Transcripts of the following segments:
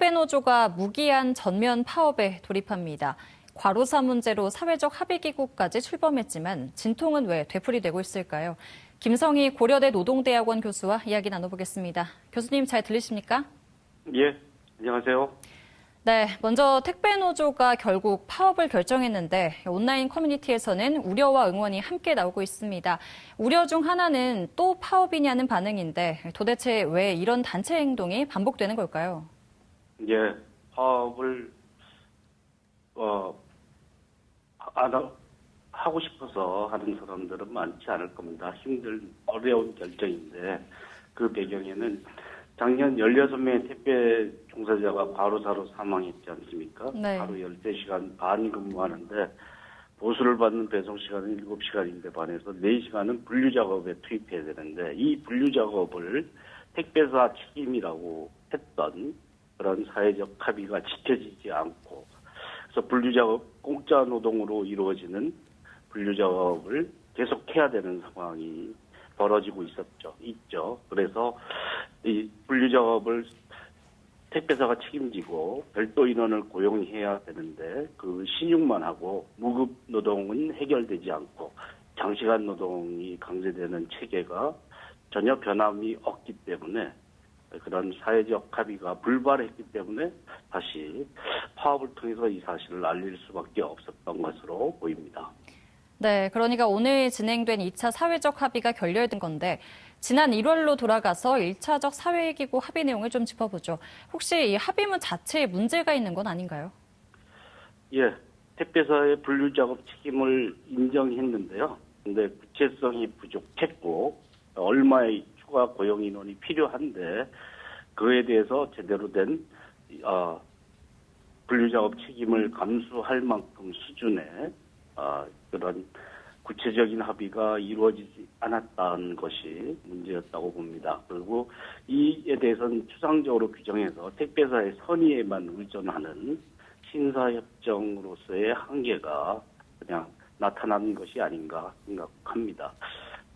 택배노조가 무기한 전면 파업에 돌입합니다. 과로사 문제로 사회적 합의기구까지 출범했지만 진통은 왜 되풀이되고 있을까요? 김성희 고려대 노동대학원 교수와 이야기 나눠보겠습니다. 교수님 잘 들리십니까? 예, 안녕하세요. 네, 먼저 택배노조가 결국 파업을 결정했는데 온라인 커뮤니티에서는 우려와 응원이 함께 나오고 있습니다. 우려 중 하나는 또 파업이냐는 반응인데 도대체 왜 이런 단체 행동이 반복되는 걸까요? 예, 파업을 하고 싶어서 하는 사람들은 많지 않을 겁니다. 어려운 결정인데 그 배경에는 작년 16명의 택배 종사자가 과로사로 사망했지 않습니까? 네. 하루 13시간 반 근무하는데 보수를 받는 배송 시간은 7시간인데 반해서 4시간은 분류 작업에 투입해야 되는데 이 분류 작업을 택배사 책임이라고 했던 그런 사회적 합의가 지켜지지 않고 그래서 분류 작업 공짜 노동으로 이루어지는 분류 작업을 계속해야 되는 상황이 벌어지고 있죠. 그래서 이 분류 작업을 택배사가 책임지고 별도 인원을 고용해야 되는데 그 신용만 하고 무급 노동은 해결되지 않고 장시간 노동이 강제되는 체계가 전혀 변함이 없기 때문에 그런 사회적 합의가 불발했기 때문에 다시 파업을 통해서 이 사실을 알릴 수밖에 없었던 것으로 보입니다. 네, 그러니까 오늘 진행된 2차 사회적 합의가 결렬된 건데 지난 1월로 돌아가서 1차적 사회기구 합의 내용을 좀 짚어보죠. 혹시 이 합의문 자체에 문제가 있는 건 아닌가요? 예, 택배사의 분류 작업 책임을 인정했는데요. 근데 구체성이 부족했고 얼마의 추가 고용 인원이 필요한데 그에 대해서 제대로 된 분류 작업 책임을 감수할 만큼 수준의 그런 구체적인 합의가 이루어지지 않았다는 것이 문제였다고 봅니다. 그리고 이에 대해서는 추상적으로 규정해서 택배사의 선의에만 의존하는 신사협정으로서의 한계가 그냥 나타난 것이 아닌가 생각합니다.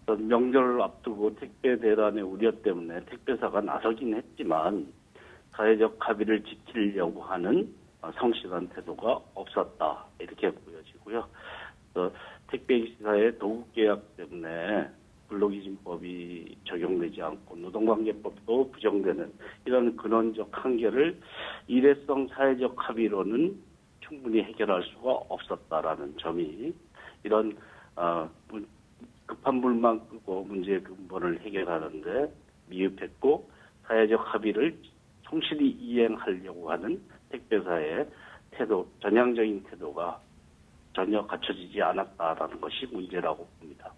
명절을 앞두고 택배 대란의 우려 때문에 택배사가 나서긴 했지만 사회적 합의를 지키려고 하는 성실한 태도가 없었다 이렇게 보여지고요. 택배기사의 도급계약 때문에 근로기준법이 적용되지 않고 노동관계법도 부정되는 이런 근원적 한계를 일회성 사회적 합의로는 충분히 해결할 수가 없었다라는 점이 이런 급한 불만 끄고 문제의 근본을 해결하는데 미흡했고 사회적 합의를 성실히 이행하려고 하는 택배사의 태도, 전향적인 태도가 전혀 갖춰지지 않았다라는 것이 문제라고 봅니다.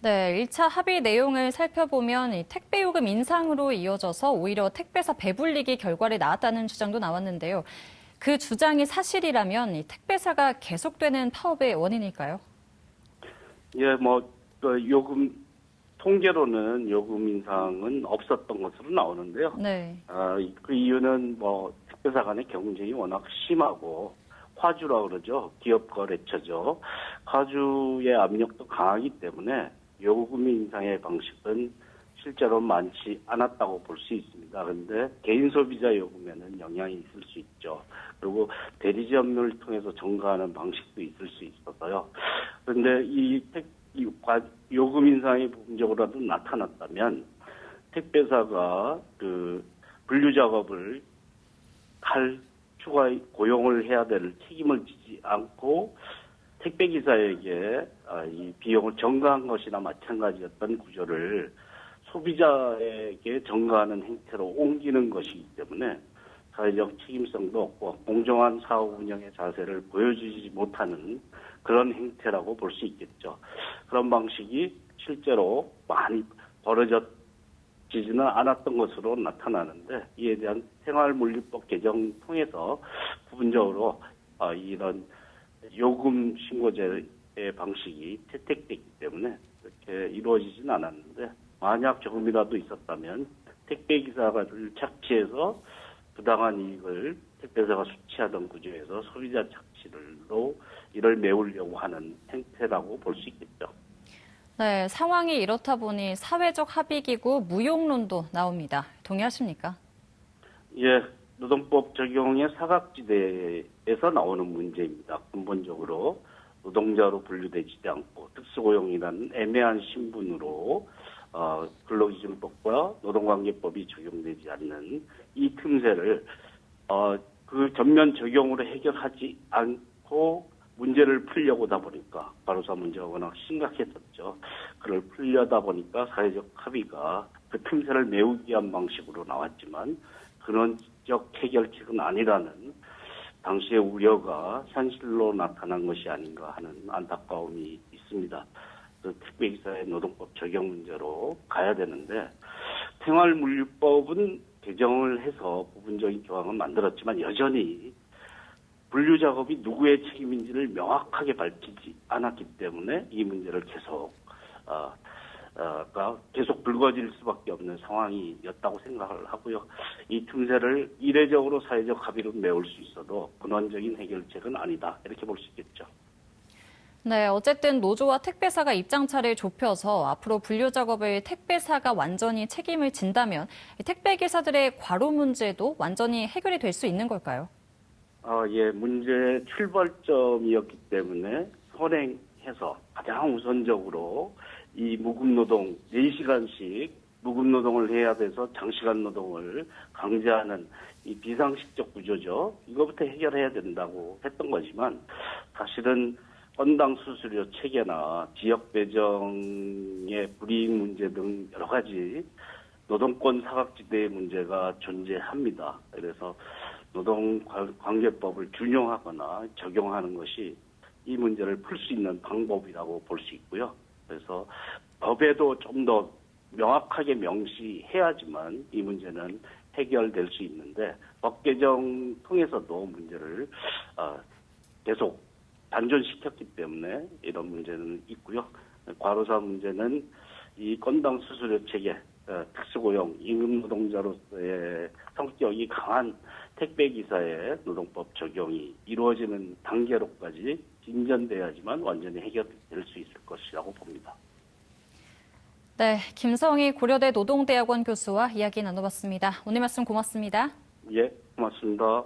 네, 1차 합의 내용을 살펴보면 이 택배 요금 인상으로 이어져서 오히려 택배사 배불리기 결과를 낳았다는 주장도 나왔는데요. 그 주장이 사실이라면 이 택배사가 계속되는 파업의 원인일까요? 예, 요금 통계로는 요금 인상은 없었던 것으로 나오는데요. 네. 그 이유는 택배사 간의 경쟁이 워낙 심하고 과주라 그러죠. 기업 거래처죠. 과주의 압력도 강하기 때문에 요금 인상의 방식은 실제로 많지 않았다고 볼 수 있습니다. 그런데 개인 소비자 요금에는 영향이 있을 수 있죠. 그리고 대리점을 통해서 전가하는 방식도 있을 수 있어서요. 그런데 이 요금 인상이 부분적으로라도 나타났다면 택배사가 그 분류 작업을 추가 고용을 해야 될 책임을 지지 않고 택배기사에게 이 비용을 전가한 것이나 마찬가지였던 구조를 소비자에게 전가하는 행태로 옮기는 것이기 때문에 사회적 책임성도 없고 공정한 사업 운영의 자세를 보여주지 못하는 그런 행태라고 볼 수 있겠죠. 그런 방식이 실제로 많이 벌어지지는 않았던 것으로 나타나는데 이에 대한 생활물류법 개정 통해서 부분적으로 이런 요금 신고제의 방식이 채택됐기 때문에 그렇게 이루어지지는 않았는데 만약 조금이라도 있었다면 택배기사를 착취해서 부당한 이익을 택배사가 수취하던 구조에서 소비자 착취로 이를 메우려고 하는 행태라고 볼 수 있겠죠. 네, 상황이 이렇다 보니 사회적 합의기구 무용론도 나옵니다. 동의하십니까? 예, 노동법 적용의 사각지대에서 나오는 문제입니다. 근본적으로 노동자로 분류되지 않고 특수고용이라는 애매한 신분으로 근로기준법과 노동관계법이 적용되지 않는 이 틈새를 그 전면 적용으로 해결하지 않고 문제를 풀려고 하다 보니까 과로사 문제가 워낙 심각했었죠. 그걸 풀려다 보니까 사회적 합의가 그 틈새를 메우기 위한 방식으로 나왔지만 근원적 해결책은 아니라는 당시의 우려가 현실로 나타난 것이 아닌가 하는 안타까움이 있습니다. 택배기사의 노동법 적용 문제로 가야 되는데 생활물류법은 개정을 해서 부분적인 조항은 만들었지만 여전히 분류 작업이 누구의 책임인지를 명확하게 밝히지 않았기 때문에 이 문제를 계속 불거질 수밖에 없는 상황이었다고 생각을 하고요. 이 틈새를 이례적으로 사회적 합의로 메울 수 있어도 근원적인 해결책은 아니다. 이렇게 볼 수 있겠죠. 네, 어쨌든 노조와 택배사가 입장차를 좁혀서 앞으로 분류 작업을 택배사가 완전히 책임을 진다면 택배기사들의 과로 문제도 완전히 해결이 될 수 있는 걸까요? 예, 문제의 출발점이었기 때문에 선행해서 가장 우선적으로 이 무급노동 4시간씩 무급노동을 해야 돼서 장시간 노동을 강제하는 이 비상식적 구조죠. 이거부터 해결해야 된다고 했던 거지만 사실은 건당 수수료 체계나 지역 배정의 불이익 문제 등 여러 가지 노동권 사각지대의 문제가 존재합니다. 그래서 노동관계법을 준용하거나 적용하는 것이 이 문제를 풀 수 있는 방법이라고 볼 수 있고요. 그래서 법에도 좀 더 명확하게 명시해야지만 이 문제는 해결될 수 있는데 법 개정 통해서도 문제를 계속 단존시켰기 때문에 이런 문제는 있고요. 과로사 문제는 이 건당 수수료 체계, 특수고용, 임금노동자로서의 성격이 강한 택배기사의 노동법 적용이 이루어지는 단계로까지 진전돼야지만 완전히 해결될 수 있을 것이라고 봅니다. 네, 김성희 고려대 노동대학원 교수와 이야기 나눠봤습니다. 오늘 말씀 고맙습니다. 예, 고맙습니다.